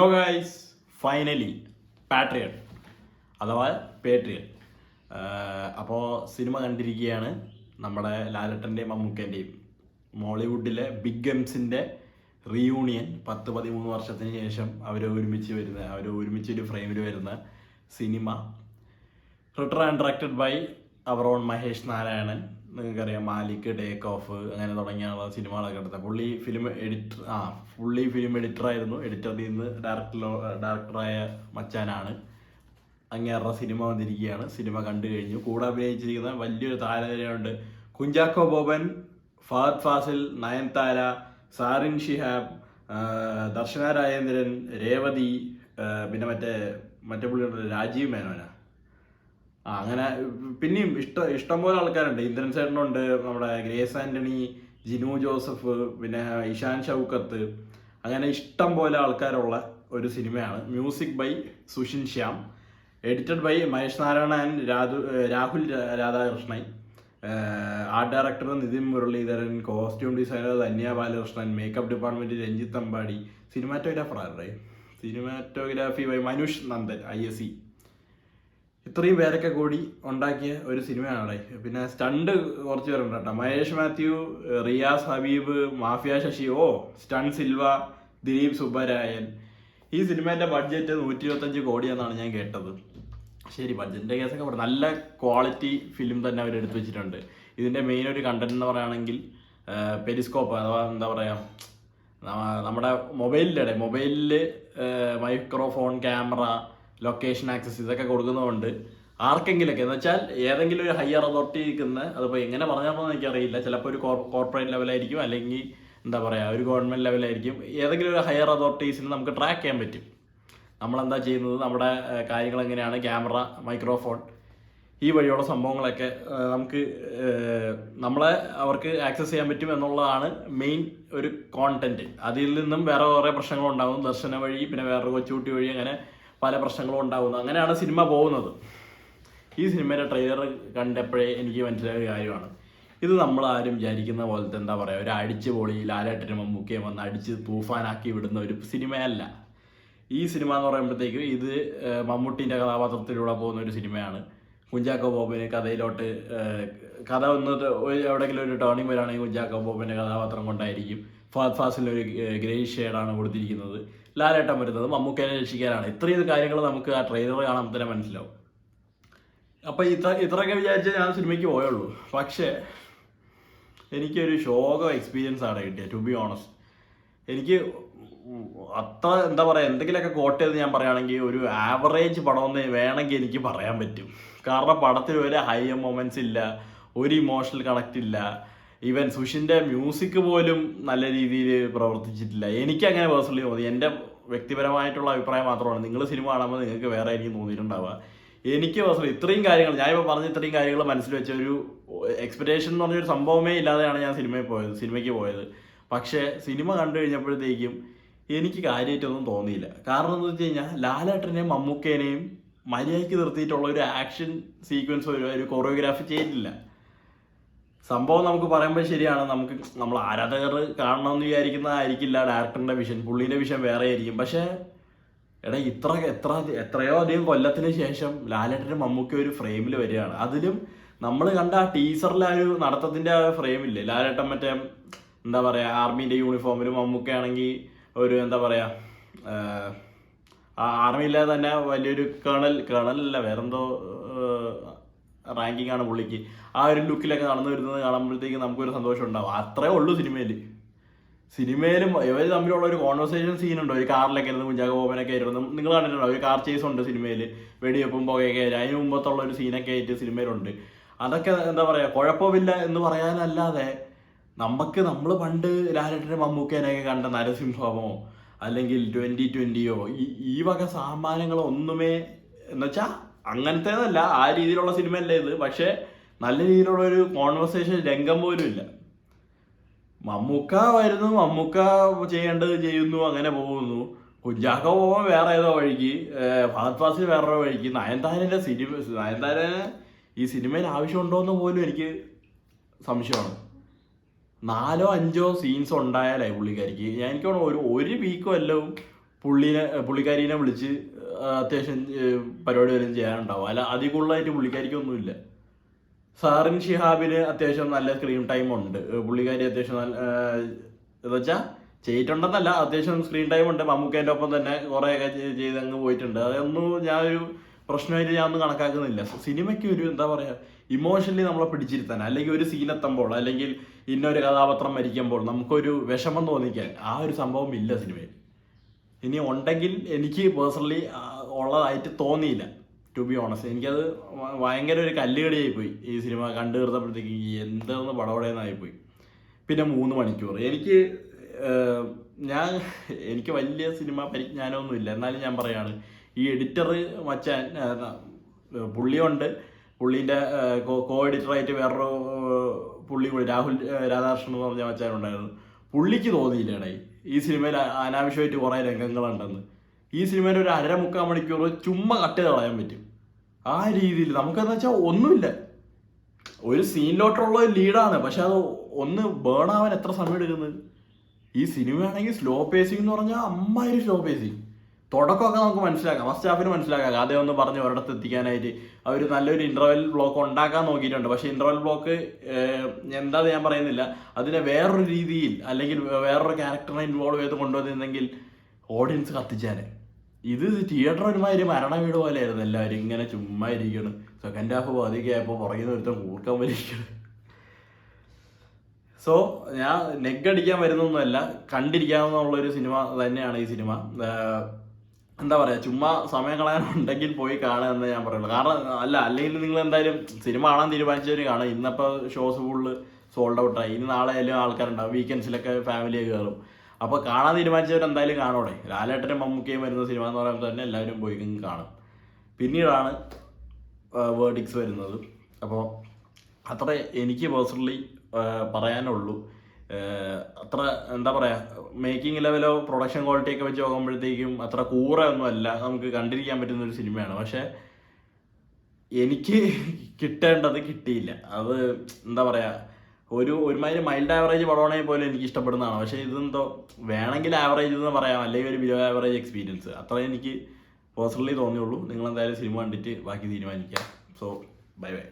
Hello guys, finally patriot അഥവാ patriot. അപ്പോൾ cinema കണ്ടിരിക്കുകയാണ്. നമ്മുടെ ലാലേട്ടൻ്റെയും മമ്മൂക്കേൻ്റെയും മോളിവുഡിലെ ബിഗ് ഗംസിൻ്റെ റീയൂണിയൻ. 10-13 വർഷത്തിന് ശേഷം അവർ ഒരുമിച്ച് ഒരു ഫ്രെയിമിൽ വരുന്ന cinema. Written and directed by our own Mahesh Narayanan. നിങ്ങൾക്കറിയാം, മാലിക്, ടേക്ക് ഓഫ് അങ്ങനെ തുടങ്ങിയുള്ള സിനിമകളൊക്കെ എടുത്ത പുള്ളി ഫിലിം എഡിറ്ററായിരുന്നു. എഡിറ്ററിൽ നിന്ന് ഡയറക്ടറായ മച്ചാനാണ്. അങ്ങേറെ സിനിമ വന്നിരിക്കുകയാണ്. സിനിമ കണ്ടു കഴിഞ്ഞു. കൂടെ അഭിനയിച്ചിരിക്കുന്ന വലിയൊരു താരനിരയുണ്ട്. കുഞ്ചാക്കോ ബോബൻ, ഫഹദ് ഫാസിൽ, നയൻതാര, സാറിൻ ഷിഹാബ്, ദർശന രാജേന്ദ്രൻ, രേവതി, പിന്നെ മറ്റേ പുള്ളിയുണ്ട് രാജീവ് മേനോന. അങ്ങനെ പിന്നെയും ഇഷ്ടംപോലെ ആൾക്കാരുണ്ട്. ഇന്ദ്രൻ ചേട്ടനുണ്ട്, നമ്മുടെ ഗ്രേസ് ആന്റണി, ജിനു ജോസഫ്, പിന്നെ ഇഷാൻ ഷൗക്കത്ത്, അങ്ങനെ ഇഷ്ടം പോലെ ആൾക്കാരുള്ള ഒരു സിനിമയാണ്. Music by Sushin Shyam, edited by Mahesh Narayana and Rahul Radhakrishnan, art director Nithin Muraleedharan, costume designer Dhanya Balakrishnan, makeup department Ranjith Ambadi, cinematography by Manush Nandan ISC. ഇത്രയും പേരൊക്കെ കൂടി ഉണ്ടാക്കിയ ഒരു സിനിമയാണ്. പിന്നെ സ്റ്റണ്ട് കുറച്ച് പേരുണ്ട് കേട്ടോ. മഹേഷ് മാത്യു, റിയാസ് ഹബീബ്, മാഫിയ ശശി, സ്റ്റൺ സിൽവ, ദിലീപ് സുബ്ബരായൻ. ഈ സിനിമേൻ്റെ ബഡ്ജറ്റ് 125 കോടിയെന്നാണ് ഞാൻ കേട്ടത്. ശരി, ബഡ്ജറ്റിൻ്റെ കേസൊക്കെ പറഞ്ഞു. നല്ല ക്വാളിറ്റി ഫിലിം തന്നെ അവർ എടുത്തു വെച്ചിട്ടുണ്ട്. ഇതിൻ്റെ മെയിൻ ഒരു കണ്ടന്റ് എന്ന് പറയുകയാണെങ്കിൽ പെരിസ്കോപ്പ് അഥവാ എന്താ പറയുക, നമ്മുടെ മൊബൈലിൽ മൈക്രോഫോൺ, ക്യാമറ, ലൊക്കേഷൻ ആക്സസ് ഇതൊക്കെ കൊടുക്കുന്നതുകൊണ്ട് ആർക്കെങ്കിലൊക്കെ എന്ന് വെച്ചാൽ ഏതെങ്കിലും ഒരു ഹയർ അതോറിറ്റി നിൽക്കുന്ന, അതിപ്പോൾ എങ്ങനെ പറഞ്ഞാൽ എനിക്കറിയില്ല, ചിലപ്പോൾ ഒരു കോർപ്പറേറ്റ് ലെവലായിരിക്കും, അല്ലെങ്കിൽ എന്താ പറയുക ഒരു ഗവൺമെൻറ് ലെവലായിരിക്കും. ഏതെങ്കിലും ഒരു ഹയർ അതോറിറ്റീസിന് നമുക്ക് ട്രാക്ക് ചെയ്യാൻ പറ്റും നമ്മളെന്താ ചെയ്യുന്നത്, നമ്മുടെ കാര്യങ്ങൾ എങ്ങനെയാണ്, ക്യാമറ, മൈക്രോഫോൺ, ഈ വഴിയുള്ള സംഭവങ്ങളൊക്കെ നമുക്ക് അവർക്ക് ആക്സസ് ചെയ്യാൻ പറ്റും എന്നുള്ളതാണ് മെയിൻ ഒരു കോണ്ടന്റ്. അതിൽ നിന്നും വേറെ കുറേ പ്രശ്നങ്ങളുണ്ടാകും. ദർശന വഴി, പിന്നെ വേറൊരു കൊച്ചുകുട്ടി വഴി, അങ്ങനെ പല പ്രശ്നങ്ങളും ഉണ്ടാകുന്നു. അങ്ങനെയാണ് സിനിമ പോകുന്നത്. ഈ സിനിമയുടെ ട്രെയിലർ കണ്ടപ്പോഴേ എനിക്ക് മനസ്സിലായ കാര്യമാണ്, ഇത് നമ്മളാരും വിചാരിക്കുന്ന പോലത്തെ എന്താ പറയുക ഒരു അടിച്ച് പൊളി ലാലേട്ടനും മമ്മൂക്കയും വന്ന് അടിച്ച് തൂഫാനാക്കി വിടുന്ന ഒരു സിനിമയല്ല. ഈ സിനിമ എന്ന് പറയുമ്പോഴത്തേക്കും ഇത് മമ്മൂട്ടീൻ്റെ കഥാപാത്രത്തിലൂടെ പോകുന്ന ഒരു സിനിമയാണ്. കുഞ്ചാക്കോ ബോബന് കഥ എവിടെയെങ്കിലും ഒരു ടേണിംഗ് വരാണെങ്കിൽ കുഞ്ചാക്കോ ബോബൻ്റെ കഥാപാത്രം കൊണ്ടായിരിക്കും. ഫഹദ് ഫാസിലൊരു ഗ്രേ ഷെയ്ഡാണ് കൊടുത്തിരിക്കുന്നത്. ലാലേട്ടൻ വരുന്നത് മമ്മൂക്കനെ രക്ഷിക്കാനാണ്. ഇത്രയും കാര്യങ്ങൾ നമുക്ക് ആ ട്രെയിലർ കാണുമ്പോൾ തന്നെ മനസ്സിലാവും. അപ്പം ഇത്രയൊക്കെ വിചാരിച്ചാൽ ഞാൻ സിനിമയ്ക്ക് പോയുള്ളൂ. പക്ഷേ എനിക്കൊരു ശോക എക്സ്പീരിയൻസ് ആണ് കിട്ടിയത്. ടു ബി ഓണസ്റ്റ്, എനിക്ക് അത്ര എന്താ പറയുക, എന്തെങ്കിലുമൊക്കെ കോട്ട് ചെയ്ത് ഞാൻ പറയുകയാണെങ്കിൽ ഒരു ആവറേജ് പടമെന്ന് വേണമെങ്കിൽ എനിക്ക് പറയാൻ പറ്റും. കാരണം പടത്തിൽ ഒരു ഹൈ മൊമെന്റ്സ് ഇല്ല, ഒരു ഇമോഷണൽ കണക്റ്റ് ഇല്ല. ഈവൻ സുഷിൻ്റെ മ്യൂസിക് പോലും നല്ല രീതിയിൽ പ്രവർത്തിച്ചിട്ടില്ല. എനിക്കങ്ങനെ പേഴ്സണലി തോന്നി. എൻ്റെ വ്യക്തിപരമായിട്ടുള്ള അഭിപ്രായം മാത്രമാണ്. നിങ്ങൾ സിനിമ കാണുമ്പോൾ നിങ്ങൾക്ക് വേറെ ആയിരിക്കും തോന്നിയിട്ടുണ്ടാവുക. എനിക്ക് പേഴ്സണലി ഇത്രയും കാര്യങ്ങൾ ഞാനിപ്പോൾ പറഞ്ഞ ഇത്രയും കാര്യങ്ങൾ മനസ്സിൽ വെച്ച ഒരു എക്സ്പെക്ടേഷൻ എന്ന് പറഞ്ഞൊരു സംഭവമേ ഇല്ലാതെയാണ് ഞാൻ സിനിമയ്ക്ക് പോയത്. പക്ഷേ സിനിമ കണ്ടു കഴിഞ്ഞപ്പോഴത്തേക്കും എനിക്ക് കാര്യമായിട്ടൊന്നും തോന്നിയില്ല. കാരണം എന്ന് വെച്ച് കഴിഞ്ഞാൽ ലാലേട്ടനെയും മമ്മൂക്കേനെയും മര്യാദയ്ക്ക് നിർത്തിയിട്ടുള്ള ഒരു ആക്ഷൻ സീക്വൻസ്, ഒരു കൊറിയോഗ്രാഫി ചെയ്തിട്ടില്ല. സംഭവം നമുക്ക് പറയുമ്പോൾ ശരിയാണ്, നമ്മൾ ആരാധകർ കാണണമെന്ന് വിചാരിക്കുന്നതായിരിക്കില്ല ഡയറക്ടറിൻ്റെ വിഷൻ, പുള്ളീൻ്റെ വിഷൻ വേറെ ആയിരിക്കും. പക്ഷേ എത്രയോ അധികം കൊല്ലത്തിന് ശേഷം ലാലേട്ടനും മമ്മൂക്ക ഒരു ഫ്രെയിമിൽ വരികയാണ്. അതിലും നമ്മൾ കണ്ട ആ ടീസറിലെ ആ ഒരു നടത്തത്തിൻ്റെ ആ ഫ്രെയിമില്ലേ, ലാലേട്ടൻ മറ്റേ എന്താ പറയുക ആർമീൻ്റെ യൂണിഫോമിലും, മമ്മൂക്കയാണെങ്കിൽ ഒരു എന്താ പറയുക ആർമിയിലെ തന്നെ വലിയൊരു കേണലല്ല വേറെന്തോ റാങ്കിങ് ആണ് പുള്ളിക്ക്. ആ ഒരു ലുക്കിലൊക്കെ നടന്നു വരുന്നത് കാണുമ്പോഴത്തേക്ക് നമുക്കൊരു സന്തോഷം ഉണ്ടാവും. അത്രേ ഉള്ളൂ സിനിമയിലും ഇവർ തമ്മിലുള്ള ഒരു കോൺവെർസേഷൻ സീനുണ്ടോ, ഒരു കാറിലൊക്കെ ഇരുന്ന് കുഞ്ചാക്കോ ബോബനൊക്കെ ആയിരുന്നു. നിങ്ങൾ കണ്ടിട്ടുണ്ടോ ഒരു കാർ ചേസ് ഉണ്ട് സിനിമയിൽ, വെടിവെപ്പും പുകയൊക്കെ. അതിന് മുമ്പത്തുള്ള ഒരു സീനൊക്കെ ആയിട്ട് സിനിമയിലുണ്ട്. അതൊക്കെ എന്താ പറയുക കുഴപ്പമില്ല എന്ന് പറയാനല്ലാതെ നമ്മൾ പണ്ട് ലാലേട്ടനും മമ്മൂക്കേനെയൊക്കെ കണ്ട നരസിംഹമോ അല്ലെങ്കിൽ 2020യോ ഈ വക സാമാനങ്ങളോ ഒന്നുമേ എന്നുവെച്ചാൽ അങ്ങനത്തേതല്ല, ആ രീതിയിലുള്ള സിനിമയല്ല ഇത്. പക്ഷെ നല്ല രീതിയിലുള്ള ഒരു കോൺവെർസേഷൻ രംഗം പോലും ഇല്ല. മമ്മൂക്ക വരുന്നു, മമ്മൂക്ക ചെയ്യേണ്ടത് ചെയ്യുന്നു, അങ്ങനെ പോകുന്നു. കുഞ്ചാക്കോ പോകാൻ വേറെ ഏതോ വഴിക്ക്, ഫഹദ് ഫാസിൽ വേറൊരു വഴിക്ക്. നയൻതാരന് ഈ സിനിമയിൽ ആവശ്യമുണ്ടോ എന്ന് പോലും എനിക്ക് സംശയമാണ്. 4-5 സീൻസ് ഉണ്ടായാലായി പുള്ളിക്കാരിക്ക്. എനിക്ക് തോന്നുന്നു ഒരു വീക്കോ എല്ലാം പുള്ളിക്കാരീനെ വിളിച്ച് അത്യാവശ്യം പരിപാടി വല്ലതും ചെയ്യാനുണ്ടാവും. അല്ല അതിൽ കൂടുതലായിട്ട് പുള്ളിക്കാരിക്കൊന്നുമില്ല. സാറിൻ ഷിഹാബിന് അത്യാവശ്യം നല്ല സ്ക്രീൻ ടൈം ഉണ്ട്. പുള്ളിക്കാരി അത്യാവശ്യം നല്ല എന്ന് വെച്ചാൽ ചെയ്തിട്ടുണ്ടെന്നല്ല, അത്യാവശ്യം സ്ക്രീൻ ടൈം ഉണ്ട്. മമ്മൂക്കേൻ്റെ ഒപ്പം തന്നെ കുറേയൊക്കെ ചെയ്ത് അങ്ങ് പോയിട്ടുണ്ട്. അതൊന്നും ഞാനൊരു പ്രശ്നമായിട്ട് ഞാനൊന്നും കണക്കാക്കുന്നില്ല. സിനിമയ്ക്ക് ഒരു എന്താ പറയുക, ഇമോഷണലി നമ്മളെ പിടിച്ചിരുത്താൻ, അല്ലെങ്കിൽ ഒരു സീനെത്തുമ്പോൾ, അല്ലെങ്കിൽ ഇന്നൊരു കഥാപാത്രം മരിക്കുമ്പോൾ നമുക്കൊരു വിഷമം തോന്നിക്കാൻ ആ ഒരു സംഭവം ഇല്ല സിനിമയിൽ. ഇനി ഉണ്ടെങ്കിൽ എനിക്ക് പേഴ്സണലി ഉള്ളതായിട്ട് തോന്നിയില്ല, ടു ബി ഓണസ്റ്റ്. എനിക്കത് ഭയങ്കര ഒരു കല്ലുകടിയായിപ്പോയി ഈ സിനിമ കണ്ടു തീർത്തപ്പോഴത്തേക്ക്. എന്താണെന്ന് പടപടയെന്നായിപ്പോയി. പിന്നെ 3 മണിക്കൂർ എനിക്ക് വലിയ സിനിമ പരിജ്ഞാനമൊന്നുമില്ല. എന്നാലും ഞാൻ പറയാണ്, ഈ എഡിറ്റർ മച്ചാൻ പുള്ളിയുണ്ട്, പുള്ളീൻ്റെ കോ എഡിറ്ററായിട്ട് വേറൊരു പുള്ളി കൂടി രാഹുൽ രാധാകൃഷ്ണൻ എന്ന് പറഞ്ഞ മച്ചാനുണ്ടായിരുന്നു. പുള്ളിക്ക് തോന്നിയില്ലേടായി ഈ സിനിമയിൽ അനാവശ്യമായിട്ട് കുറേ രംഗങ്ങളുണ്ടെന്ന്. ഈ സിനിമയിൽ ഒരു 1.5-3 മണിക്കൂർ ചുമ്മാ കട്ട് ചെയ്ത് കളയാൻ പറ്റും. ആ രീതിയിൽ നമുക്കെന്ന് വെച്ചാൽ ഒന്നുമില്ല, ഒരു സീനിലോട്ടുള്ള ലീഡാണ്, പക്ഷെ അത് ഒന്ന് ബേൺ ആവാൻ എത്ര സമയം എടുക്കുന്നത്? ഈ സിനിമയാണെങ്കിൽ സ്ലോ പേസിംഗ് എന്ന് പറഞ്ഞാൽ അമ്മാതിരി സ്ലോ പേസിങ്. തുടക്കമൊക്കെ നമുക്ക് മനസ്സിലാക്കാം, ഫസ്റ്റ് ഹാഫിന് മനസ്സിലാക്കാം, കഥ ഒന്ന് പറഞ്ഞ് ഒരിടത്ത് എത്തിക്കാനായിട്ട് അവർ നല്ലൊരു ഇൻ്റർവെൽ ബ്ലോക്ക് ഉണ്ടാക്കാൻ നോക്കിയിട്ടുണ്ട്. പക്ഷേ ഇൻ്റർവെൽ ബ്ലോക്ക് എന്താന്ന് ഞാൻ പറയുന്നില്ല, അതിനെ വേറൊരു രീതിയിൽ അല്ലെങ്കിൽ വേറൊരു ക്യാരക്ടറിനെ ഇൻവോൾവ് ചെയ്ത് കൊണ്ടുവന്നിരുന്നെങ്കിൽ ഓഡിയൻസ് കത്തിച്ചാനെ. ഇത് തിയേറ്റർ ഒരുമാതിരി മരണ വീട് പോലെയായിരുന്നു. എല്ലാവരും ഇങ്ങനെ ചുമ്മാ ഇരിക്കണം. സെക്കൻഡ് ഹാഫ് പതിക്കായപ്പോൾ പുറകിൽ നിന്ന് ഒരുത്തം കൂർക്കാൻ വലിക്കണം. സോ ഞാൻ നെഗടിക്കാൻ വരുന്നൊന്നുമല്ല, കണ്ടിരിക്കാവുന്നുള്ളൊരു സിനിമ തന്നെയാണ് ഈ സിനിമ. എന്താ പറയുക, ചുമ്മാ സമയം കളയാനുണ്ടെങ്കിൽ പോയി കാണുക എന്ന് ഞാൻ പറയുള്ളൂ. കാരണം അല്ലെങ്കിൽ നിങ്ങൾ എന്തായാലും സിനിമ കാണാൻ തീരുമാനിച്ചവർ കാണും. ഇന്നിപ്പോൾ ഷോസ് ഫുള്ള് സോൾഡ് ഔട്ടായി. ഇനി നാളെ ആയാലും ആൾക്കാരുണ്ടാവും, വീക്കെൻഡ്സിലൊക്കെ ഫാമിലിയെ കയറും. അപ്പോൾ കാണാൻ തീരുമാനിച്ചവർ എന്തായാലും കാണോടെ. ലാലേട്ടനും മമ്മൂക്കയും വരുന്ന സിനിമ എന്ന് പറയുമ്പോൾ തന്നെ എല്ലാവരും പോയി കാണും. പിന്നീടാണ് വേർഡിക്സ് വരുന്നത്. അപ്പോൾ അത്ര എനിക്ക് പേഴ്സണലി പറയാനുള്ളൂ. അത്ര എന്താ പറയുക, മേക്കിംഗ് ലെവലോ പ്രൊഡക്ഷൻ ക്വാളിറ്റിയൊക്കെ വെച്ച് നോക്കുമ്പോഴത്തേക്കും അത്ര ഒന്നുമല്ല, നമുക്ക് കണ്ടിരിക്കാൻ പറ്റുന്ന ഒരു സിനിമയാണ്. പക്ഷേ എനിക്ക് കിട്ടേണ്ടത് കിട്ടിയില്ല. അത് എന്താ പറയുക, ഒരുമാതിരി മൈൽഡ് ആവറേജ് പടമാണെങ്കിൽ പോലും എനിക്ക് ഇഷ്ടപ്പെടുന്നതാണ്. പക്ഷേ ഇതെന്തോ വേണമെങ്കിൽ ആവറേജ് എന്ന് പറയാം, അല്ലെങ്കിൽ ഒരു ബിലോ ആവറേജ് എക്സ്പീരിയൻസ്, അത്രേ എനിക്ക് പേഴ്സണലി തോന്നിയുള്ളൂ. നിങ്ങളെന്തായാലും സിനിമ കണ്ടിട്ട് ബാക്കി തീരുമാനിക്കാം. So bye bye.